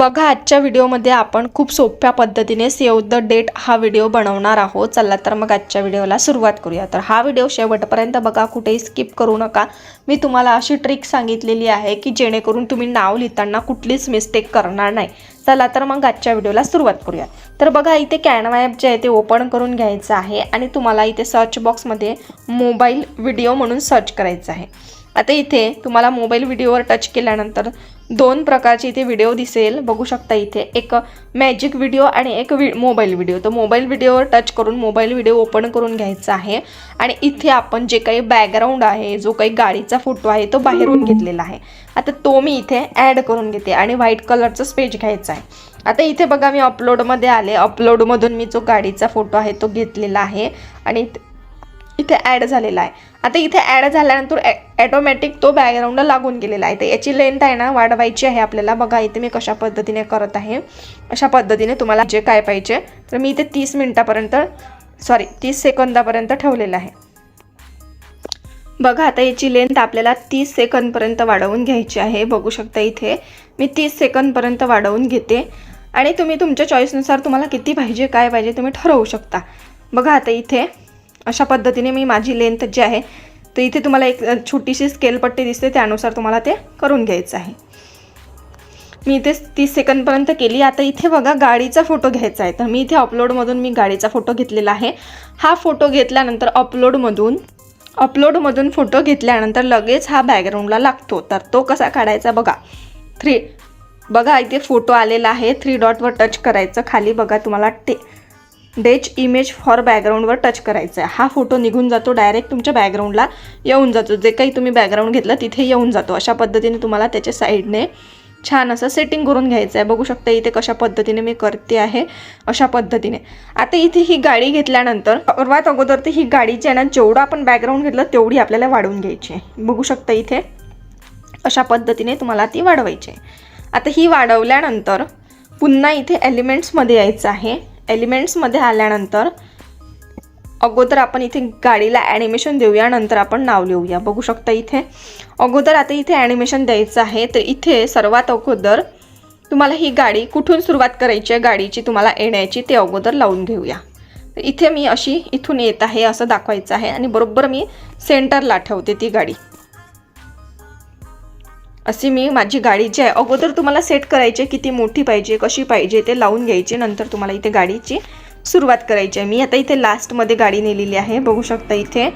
बघा आजच्या व्हिडिओमध्ये आपण खूप सोप्या पद्धतीने सेव्ह द डेट हा व्हिडिओ बनवणार आहोत। चला तर मग आजच्या व्हिडिओला सुरुवात करूया। तर हा व्हिडिओ शेवटपर्यंत बघा, कुठेही स्किप करू नका। मी तुम्हाला अशी ट्रिक सांगितलेली आहे की जेणेकरून तुम्ही नाव लिहिताना कुठलीच मिस्टेक करणार नाही। चला तर मग आजच्या व्हिडिओला सुरुवात करूया। तर बघा इथे कॅनवा ॲप जे आहे ते ओपन करून घ्यायचं आहे आणि तुम्हाला इथे सर्च बॉक्समध्ये मोबाईल व्हिडिओ म्हणून सर्च करायचं आहे। आता इथे तुम्हाला मोबाईल व्हिडिओवर टच केल्यानंतर दोन प्रकारचे इथे व्हिडिओ दिसेल, बघू शकता। इथे एक मॅजिक व्हिडिओ आणि एक मोबाईल व्हिडिओ। तर मोबाईल व्हिडिओवर टच करून मोबाईल व्हिडिओ ओपन करून घ्यायचा आहे आणि इथे आपण जे काही बॅकग्राऊंड आहे, जो काही गाडीचा फोटो आहे तो बाहेरून घेतलेला आहे। आता तो मी इथे ॲड करून घेते आणि व्हाईट कलरचं स्पेज घ्यायचं आहे। आता इथे बघा मी अपलोडमध्ये आले, अपलोडमधून मी जो गाडीचा फोटो आहे तो घेतलेला आहे आणि इथे ॲड झालेला आहे। आता इथे ॲड झाल्यानंतर ऑटोमॅटिक तो बॅकग्राऊंडला लागून गेलेला आहे। तर याची लेंथ आहे ना वाढवायची आहे आपल्याला। बघा इथे मी कशा पद्धतीने करत आहे, अशा पद्धतीने तुम्हाला जे काय पाहिजे। तर मी इथे 30 सेकंदापर्यंत ठेवलेलं आहे। बघा आता याची लेंथ आपल्याला 30 सेकंदपर्यंत वाढवून घ्यायची आहे। बघू शकता इथे मी 30 सेकंदपर्यंत वाढवून घेते आणि तुम्ही तुमच्या चॉईसनुसार तुम्हाला किती पाहिजे काय पाहिजे तुम्ही ठरवू शकता। बघा आता इथे अशा पद्धतीने मी माझी लेंथ जी आहे, तर इथे तुम्हाला एक छोटीशी स्केल पट्टी दिसते, त्यानुसार तुम्हाला ते करून घ्यायचं आहे। मी इथे 30 सेकंदपर्यंत केली। आता इथे बघा गाडीचा फोटो घ्यायचा आहे, तर मी इथे अपलोडमधून मी गाडीचा फोटो घेतलेला आहे। हा फोटो घेतल्यानंतर अपलोडमधून फोटो घेतल्यानंतर लगेच हा बॅकग्राऊंडला लागतो। तर तो कसा काढायचा बघा, बघा इथे फोटो आलेला आहे, 3 डॉटवर टच करायचं। खाली बघा तुम्हाला डेच इमेज फॉर बॅकग्राऊंडवर टच करायचं आहे। हा फोटो निघून जातो, डायरेक्ट तुमच्या बॅकग्राऊंडला येऊन जातो। जे काही तुम्ही बॅकग्राऊंड घेतलं तिथे येऊन जातो। अशा पद्धतीने तुम्हाला त्याच्या साईडने छान असं सेटिंग करून घ्यायचं आहे। बघू शकता इथे कशा पद्धतीने मी करते आहे, अशा पद्धतीने। आता इथे ही गाडी घेतल्यानंतर सर्वात अगोदर तर ही गाडीची आहे ना, जेवढं आपण बॅकग्राऊंड घेतलं तेवढी आपल्याला वाढवून घ्यायची आहे। बघू शकता इथे अशा पद्धतीने तुम्हाला ती वाढवायची आहे। आता ही वाढवल्यानंतर पुन्हा इथे एलिमेंट्समध्ये यायचं आहे। एलिमेंट्समध्ये आल्यानंतर अगोदर आपण इथे गाडीला ॲनिमेशन देऊया, नंतर आपण नाव लिहूया। बघू शकता इथे अगोदर आता इथे ॲनिमेशन द्यायचं आहे। तर इथे सर्वात अगोदर तुम्हाला ही गाडी कुठून सुरुवात करायची आहे गाडीची तुम्हाला येण्याची ते अगोदर लावून घेऊया। तर इथे मी अशी इथून येत आहे असं दाखवायचं आहे आणि बरोबर मी सेंटरला ठेवते ती गाडी। अशी मी माझी गाडी जी आहे अगोदर तुम्हाला सेट करायची, किती मोठी पाहिजे कशी पाहिजे ते लावून घ्यायचे, नंतर तुम्हाला इथे गाडीची सुरुवात करायची आहे। मी आता इथे लास्टमध्ये गाडी नेलेली आहे, बघू शकता इथे।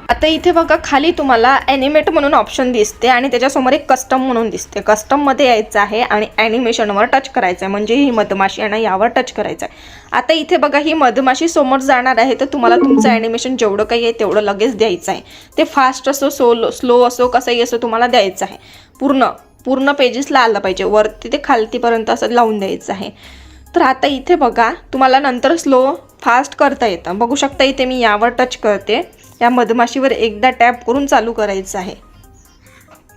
आता इथे बघा खाली तुम्हाला ॲनिमेट म्हणून ऑप्शन दिसते आणि त्याच्यासमोर एक कस्टम म्हणून दिसते। कस्टममध्ये यायचं आहे आणि ॲनिमेशनवर टच करायचं आहे, म्हणजे ही मधमाशी आहे ना यावर टच करायचं आहे। आता इथे बघा ही मधमाशी समोर जाणार आहे, तर तुम्हाला तुमचं ॲनिमेशन जेवढं काही आहे तेवढं लगेच द्यायचं आहे। ते फास्ट असो स्लो असो कसंही असो तुम्हाला द्यायचं आहे। पूर्ण पेजेसला आलं पाहिजे, वरती ते खालतीपर्यंत असं लावून द्यायचं आहे। तर आता इथे बघा तुम्हाला नंतर स्लो फास्ट करता येतं। बघू शकता इथे मी यावर टच करते, या मधमाशीवर एकदा टॅप करून चालू करायचं आहे।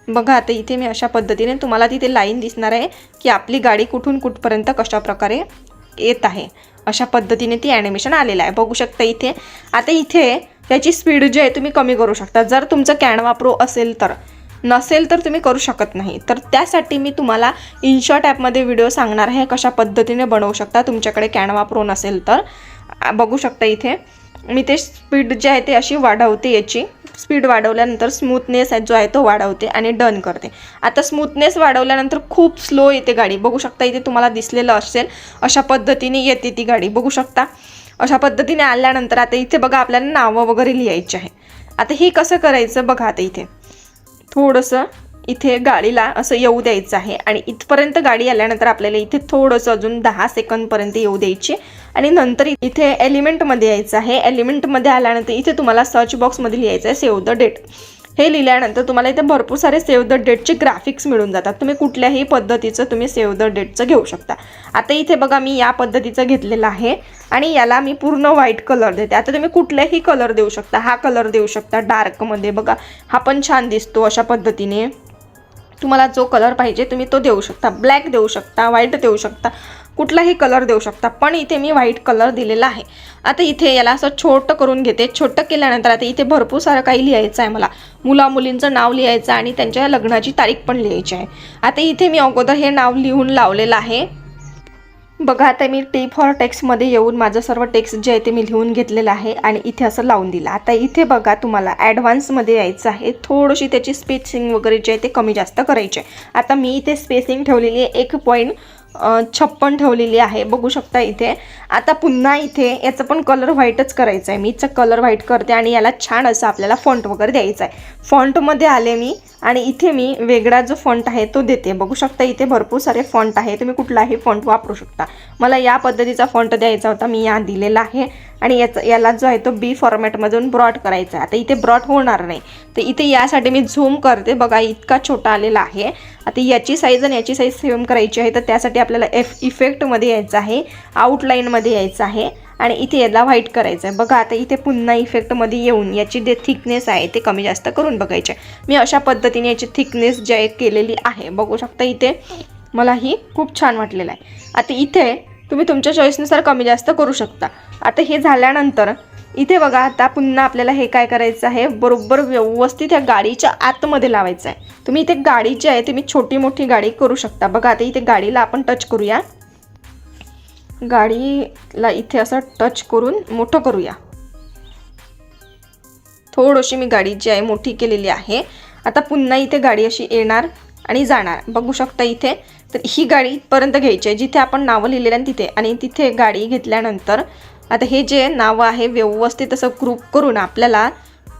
बघा आता इथे मी अशा पद्धतीने तुम्हाला तिथे लाईन दिसणार आहे की आपली गाडी कुठून कुठपर्यंत कशा प्रकारे येत आहे, अशा पद्धतीने ती ॲनिमेशन आलेलं आहे। बघू शकता इथे। आता इथे त्याची स्पीड जी आहे तुम्ही कमी करू शकता, जर तुमचं कॅनवा प्रो असेल तर, नसेल तर तुम्ही करू शकत नाही। तर त्यासाठी मी तुम्हाला इनशॉट ॲपमध्ये व्हिडिओ सांगणार आहे कशा पद्धतीने बनवू शकता तुमच्याकडे कॅनवा प्रो नसेल तर। बघू शकता इथे मी ते स्पीड जी आहे ते अशी वाढवते, याची स्पीड वाढवल्यानंतर स्मूथनेस जो आहे तो वाढवते आणि डन करते। आता स्मूथनेस वाढवल्यानंतर खूप स्लो येते गाडी, बघू शकता इथे तुम्हाला दिसलेलं असेल अशा पद्धतीने येते ती गाडी। बघू शकता अशा पद्धतीने आल्यानंतर आता इथे बघा आपल्याला नावं वगैरे लिहायची आहे। आता हे कसं करायचं बघा, आता इथे थोडंसं इथे गाडीला असं येऊ द्यायचं आहे आणि इथपर्यंत गाडी आल्यानंतर आपल्याला इथे थोडंसं अजून 10 सेकंदपर्यंत येऊ द्यायची आणि नंतर इथे एलिमेंटमध्ये यायचं आहे। एलिमेंटमध्ये आल्यानंतर इथे तुम्हाला सर्च बॉक्समध्ये लिहायचं आहे सेव्ह द डेट। हे लिहिल्यानंतर तुम्हाला इथे भरपूर सारे सेव्ह द डेटचे ग्राफिक्स मिळून जातात। तुम्ही कुठल्याही पद्धतीचं तुम्ही सेव्ह द डेटचं घेऊ शकता। आता इथे बघा मी या पद्धतीचं घेतलेलं आहे आणि याला मी पूर्ण व्हाईट कलर देते। आता तुम्ही कुठलाही कलर देऊ शकता, हा कलर देऊ शकता डार्कमध्ये, बघा हा पण छान दिसतो। अशा पद्धतीने तुम्हाला जो कलर पाहिजे तुम्ही तो देऊ शकता, ब्लॅक देऊ शकता, व्हाईट देऊ शकता, कुठलाही कलर देऊ शकता, पण इथे मी व्हाईट कलर दिलेला आहे. आता इथे याला असं छोटं करून घेते. छोटं केल्यानंतर आता इथे भरपूर सारं काही लिहायचं आहे मला. मुला मुलींचं नाव लिहायचं आणि त्यांच्या लग्नाची तारीख पण लिहायची आहे. आता इथे मी अगोदर हे नाव लिहून लावलेलं आहे. बघा आता मी टी फॉर टेक्स्टमध्ये येऊन माझं सर्व टेक्स्ट जे आहे ते मी लिहून घेतलेलं आहे आणि इथे असं लावून दिलं. आता इथे बघा तुम्हाला ॲडव्हान्समध्ये यायचं आहे. थोडीशी त्याची स्पेसिंग वगैरे जे आहे ते कमी जास्त करायचे आहे. आता मी इथे स्पेसिंग ठेवलेली आहे 1.56 ठेवलेली आहे, बघू शकता इथे. आता पुन्हा इथे याचं पण कलर व्हाईटच करायचं आहे. मीच कलर व्हाईट करते आणि याला छान असं आपल्याला फॉन्ट वगैरे द्यायचं आहे. फॉन्टमध्ये आले मी आणि इथे मी वेगळा जो फॉन्ट आहे तो देते. बघू शकता इथे भरपूर सारे फॉन्ट आहे, तुम्ही कुठलाही फॉन्ट वापरू शकता. मला या पद्धतीचा फॉन्ट द्यायचा होता, मी या दिलेला आहे. आणि याला जो आहे तो बी फॉर्मॅटमधून ब्रॉड करायचा आहे. आता इथे ब्रॉड होणार नाही, तर इथे यासाठी मी झूम करते. बघा इतका छोटा आलेला आहे. आता याची साईज आणि याची साईज सेम करायची आहे, तर त्यासाठी आपल्याला इफेक्टमध्ये यायचं आहे, आउटलाईनमध्ये यायचं आहे आणि इथे याला व्हाईट करायचं आहे. बघा आता इथे पुन्हा इफेक्टमध्ये येऊन याची जे थिकनेस आहे ते कमी जास्त करून बघायचे. मी अशा पद्धतीने याची थिकनेस जे आहे केलेली आहे, बघू शकता इथे. मला ही खूप छान वाटलेलं आहे. आता इथे तुम्ही तुमच्या चॉईसनुसार कमी जास्त करू शकता. आता हे झाल्यानंतर इथे बघा आता पुन्हा आपल्याला हे काय करायचं आहे, बरोबर व्यवस्थित या गाडीच्या आतमध्ये लावायचं आहे. तुम्ही इथे गाडी जी आहे तुम्ही छोटी मोठी गाडी करू शकता. बघा आता इथे गाडीला आपण टच करूया, गाडीला इथे असं टच करून मोठं करूया. थोडीशी मी गाडी जी आहे मोठी केलेली आहे. आता पुन्हा इथे गाडी अशी येणार आणि जाणार, बघू शकता इथे. तर ही गाडी इथपर्यंत घ्यायची आहे जिथे आपण नावं लिहिलेलं आहे तिथे, आणि तिथे गाडी घेतल्यानंतर आता हे जे नावं आहे व्यवस्थित असं ग्रुप करून आपल्याला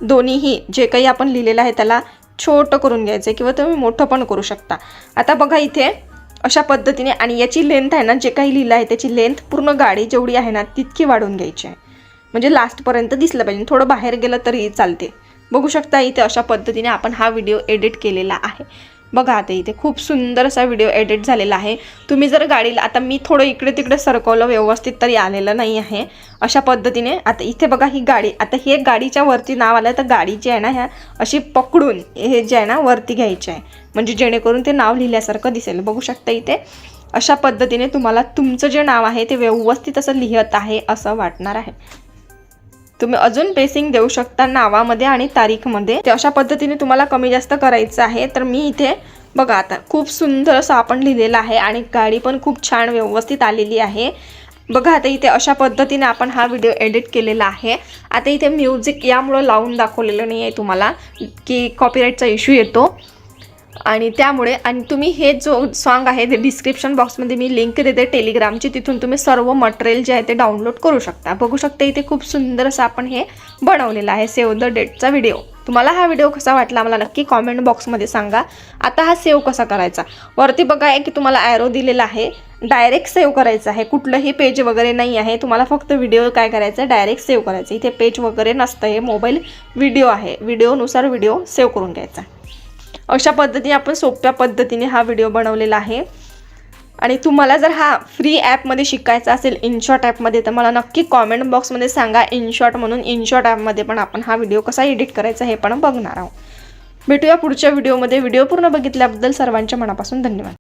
दोन्हीही जे काही आपण लिहिलेलं आहे त्याला छोटं करून घ्यायचं आहे किंवा तुम्ही मोठं पण करू शकता. आता बघा इथे अशा पद्धतीने, आणि याची लेंथ आहे ना, जे काही लिहिलं आहे त्याची लेंथ पूर्ण गाडी जेवढी आहे ना तितकी वाढवून घ्यायची आहे, म्हणजे लास्टपर्यंत दिसलं पाहिजे. थोडं बाहेर गेलं तरी चालते. बघू शकता इथे अशा पद्धतीने आपण हा व्हिडिओ एडिट केलेला आहे. बघा आता इथे खूप सुंदर असा व्हिडिओ एडिट झालेला आहे. तुम्ही जर गाडीला, आता मी थोडं इकडे तिकडे सरकवलं व्यवस्थित तरी आलेलं नाही आहे. अशा पद्धतीने आता इथे बघा ही गाडी, आता हे गाडीच्या वरती नाव आलं तर गाडी जी आहे ना ह्या अशी पकडून हे जे आहे ना वरती घ्यायचे आहे, म्हणजे जेणेकरून ते नाव लिहिल्यासारखं दिसेल. बघू शकता इथे अशा पद्धतीने तुम्हाला तुमचं जे नाव आहे ते व्यवस्थित असं लिहत आहे असं वाटणार आहे. तुम्ही अजून पेसिंग देऊ शकता नावामध्ये आणि तारीखमध्ये. ते अशा पद्धतीने तुम्हाला कमी जास्त करायचं आहे. तर मी इथे बघा आता खूप सुंदर असं आपण लिहिलेलं आहे आणि गाडी पण खूप छान व्यवस्थित आलेली आहे. बघा आता इथे अशा पद्धतीने आपण हा व्हिडिओ एडिट केलेला आहे. आता इथे म्युझिक यामुळं लावून दाखवलेलं नाही आहे तुम्हाला की कॉपीराईटचा इश्यू येतो, आणि त्यामुळे, आणि तुम्ही हे जो सॉन्ग आहे ते डिस्क्रिप्शन बॉक्समध्ये मी लिंक देते टेलिग्रामची, तिथून तुम्ही सर्व मटेरियल जे आहे ते डाउनलोड करू शकता. बघू शकता इथे खूप सुंदर असं आपण हे बनवलेलं आहे सेव्ह द डेटचा व्हिडिओ. तुम्हाला हा व्हिडिओ कसा वाटला मला नक्की कॉमेंट बॉक्समध्ये सांगा. आता हा सेव्ह कसा करायचा, वरती बघा आहे की तुम्हाला ॲरो दिलेला आहे, डायरेक्ट सेव्ह करायचं आहे. कुठलंही पेज वगैरे नाही आहे, तुम्हाला फक्त व्हिडिओ काय करायचं आहे डायरेक्ट सेव्ह करायचं. इथे पेज वगैरे नसतं, हे मोबाईल व्हिडिओ आहे, व्हिडिओनुसार व्हिडिओ सेव्ह करून घ्यायचा. अशा पद्धतीने आपण सोप्या पद्धतीने हा व्हिडिओ बनवलेला आहे. आणि तुम्हाला जर हा फ्री ॲपमध्ये शिकायचा असेल इनशॉट ॲपमध्ये, तर मला नक्की कॉमेंट बॉक्समध्ये सांगा इनशॉट म्हणून. इनशॉट ॲपमध्ये पण आपण हा व्हिडिओ कसा एडिट करायचा हे पण बघणार आहोत. भेटूया पुढच्या व्हिडिओमध्ये. व्हिडिओ पूर्ण बघितल्याबद्दल सर्वांच्या मनापासून धन्यवाद.